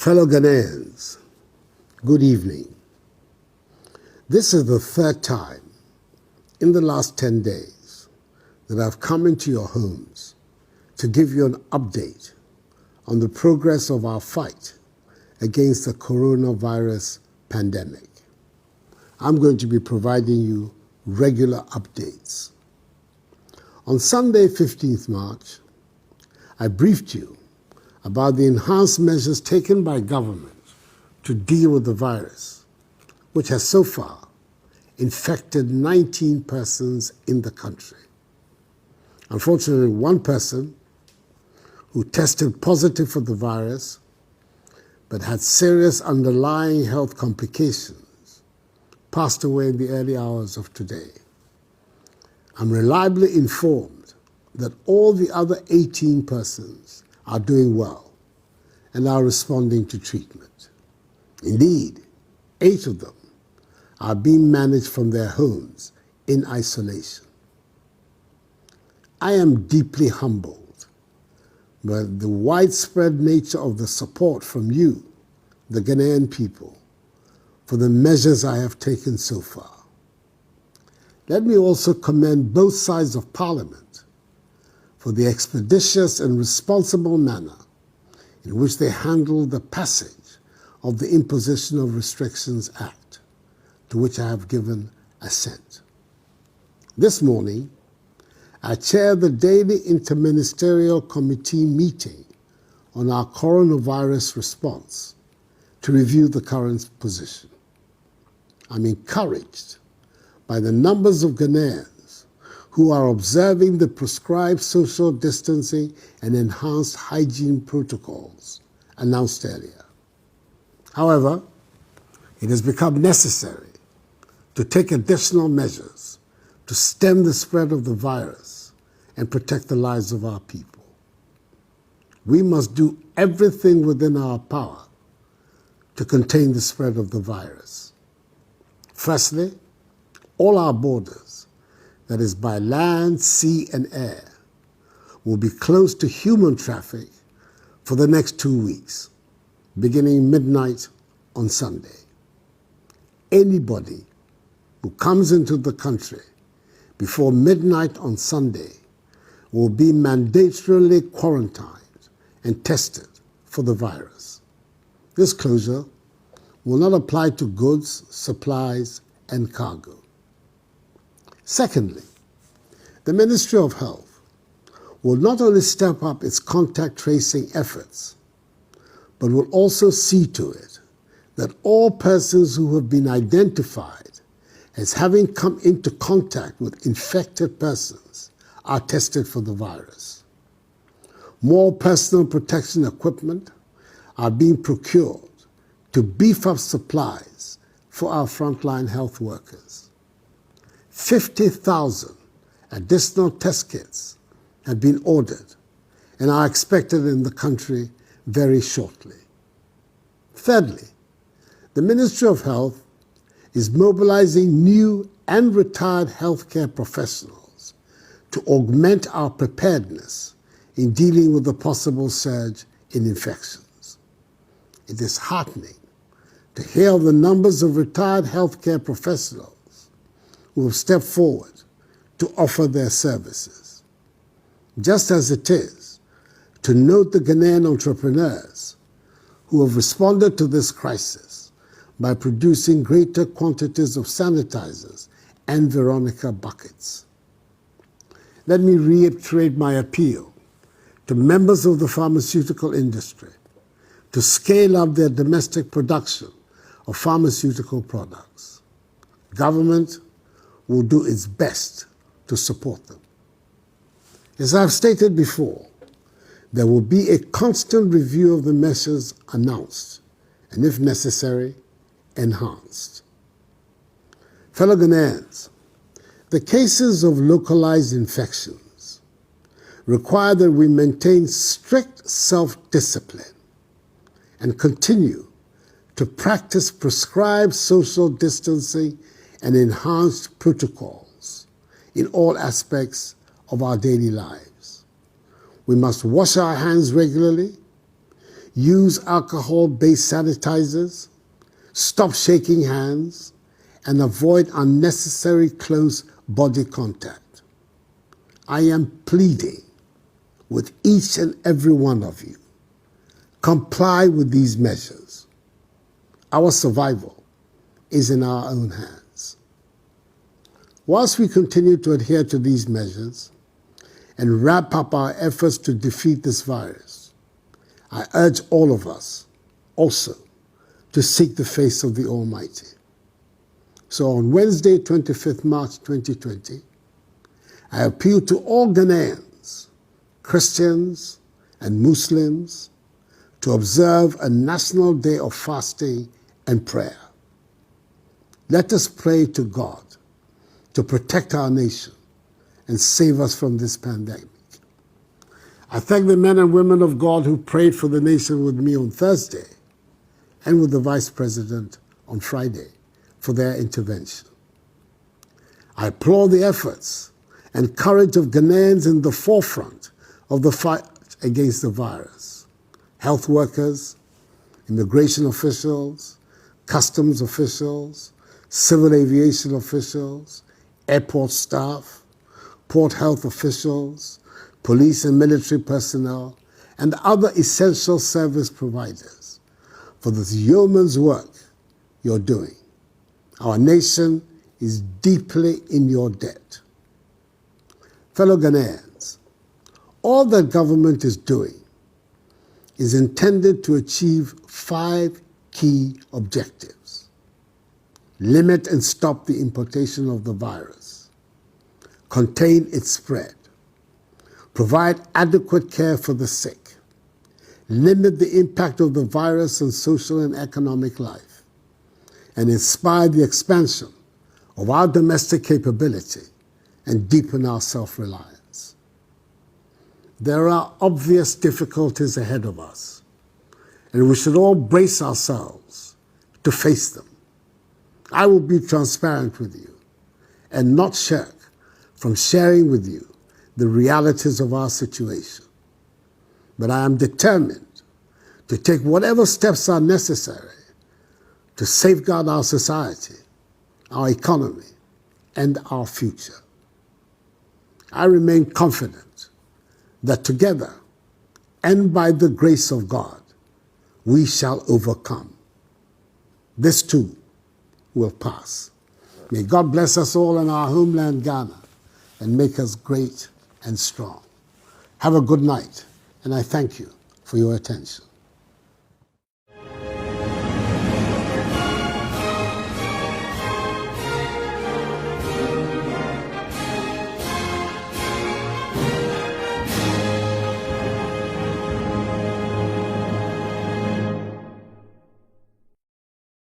Fellow Ghanaians, good evening. This is the third time in the last 10 days that I've come into your homes to give you an update on the progress of our fight against the coronavirus pandemic. I'm going to be providing you regular updates. On Sunday, 15th March, I briefed you about the enhanced measures taken by government to deal with the virus, which has so far infected 19 persons in the country. Unfortunately, one person who tested positive for the virus but had serious underlying health complications passed away in the early hours of today. I'm reliably informed that all the other 18 persons are doing well and are responding to treatment. Indeed, 8 of them are being managed from their homes in isolation. I am deeply humbled by the widespread nature of the support from you, the Ghanaian people, for the measures I have taken so far. Let me also commend both sides of Parliament for the expeditious and responsible manner in which they handled the passage of the Imposition of Restrictions Act, to which I have given assent. This morning, I chaired the daily interministerial committee meeting on our coronavirus response to review the current position. I'm encouraged by the numbers of Ghanaians who are observing the prescribed social distancing and enhanced hygiene protocols announced earlier. However, it has become necessary to take additional measures to stem the spread of the virus and protect the lives of our people. We must do everything within our power to contain the spread of the virus. Firstly, all our borders, that is by land, sea, and air, will be closed to human traffic for the next 2 weeks, beginning midnight on Sunday. Anybody who comes into the country before midnight on Sunday will be mandatorily quarantined and tested for the virus. This closure will not apply to goods, supplies, and cargo. Secondly, the Ministry of Health will not only step up its contact tracing efforts, but will also see to it that all persons who have been identified as having come into contact with infected persons are tested for the virus. More personal protection equipment are being procured to beef up supplies for our frontline health workers. 50,000 additional test kits have been ordered and are expected in the country very shortly. Thirdly, the Ministry of Health is mobilizing new and retired healthcare professionals to augment our preparedness in dealing with the possible surge in infections. It is heartening to hear of the numbers of retired healthcare professionals who have stepped forward to offer their services. Just as it is to note the Ghanaian entrepreneurs who have responded to this crisis by producing greater quantities of sanitizers and Veronica buckets. Let me reiterate my appeal to members of the pharmaceutical industry to scale up their domestic production of pharmaceutical products. Government will do its best to support them. As I've stated before, there will be a constant review of the measures announced and, if necessary, enhanced. Fellow Ghanaians, the cases of localized infections require that we maintain strict self-discipline and continue to practice prescribed social distancing and enhanced protocols in all aspects of our daily lives. We must wash our hands regularly, use alcohol-based sanitizers, stop shaking hands, and avoid unnecessary close body contact. I am pleading with each and every one of you. Comply with these measures. Our survival is in our own hands. Whilst we continue to adhere to these measures and wrap up our efforts to defeat this virus, I urge all of us also to seek the face of the Almighty. So on Wednesday, 25th March 2020, I appeal to all Ghanaians, Christians and Muslims, to observe a national day of fasting and prayer. Let us pray to God to protect our nation and save us from this pandemic. I thank the men and women of God who prayed for the nation with me on Thursday and with the Vice President on Friday for their intervention. I applaud the efforts and courage of Ghanaians in the forefront of the fight against the virus. Health workers, immigration officials, customs officials, civil aviation officials, airport staff, port health officials, police and military personnel, and other essential service providers for this yeoman's work you're doing. Our nation is deeply in your debt. Fellow Ghanaians, all that government is doing is intended to achieve 5 key objectives. Limit and stop the importation of the virus. Contain its spread. Provide adequate care for the sick. Limit the impact of the virus on social and economic life. And inspire the expansion of our domestic capability and deepen our self-reliance. There are obvious difficulties ahead of us, and we should all brace ourselves to face them. I will be transparent with you and not shirk from sharing with you the realities of our situation. But I am determined to take whatever steps are necessary to safeguard our society, our economy, and our future. I remain confident that together and by the grace of God, we shall overcome. This too will pass. May God bless us all in our homeland, Ghana, and make us great and strong. Have a good night, and I thank you for your attention.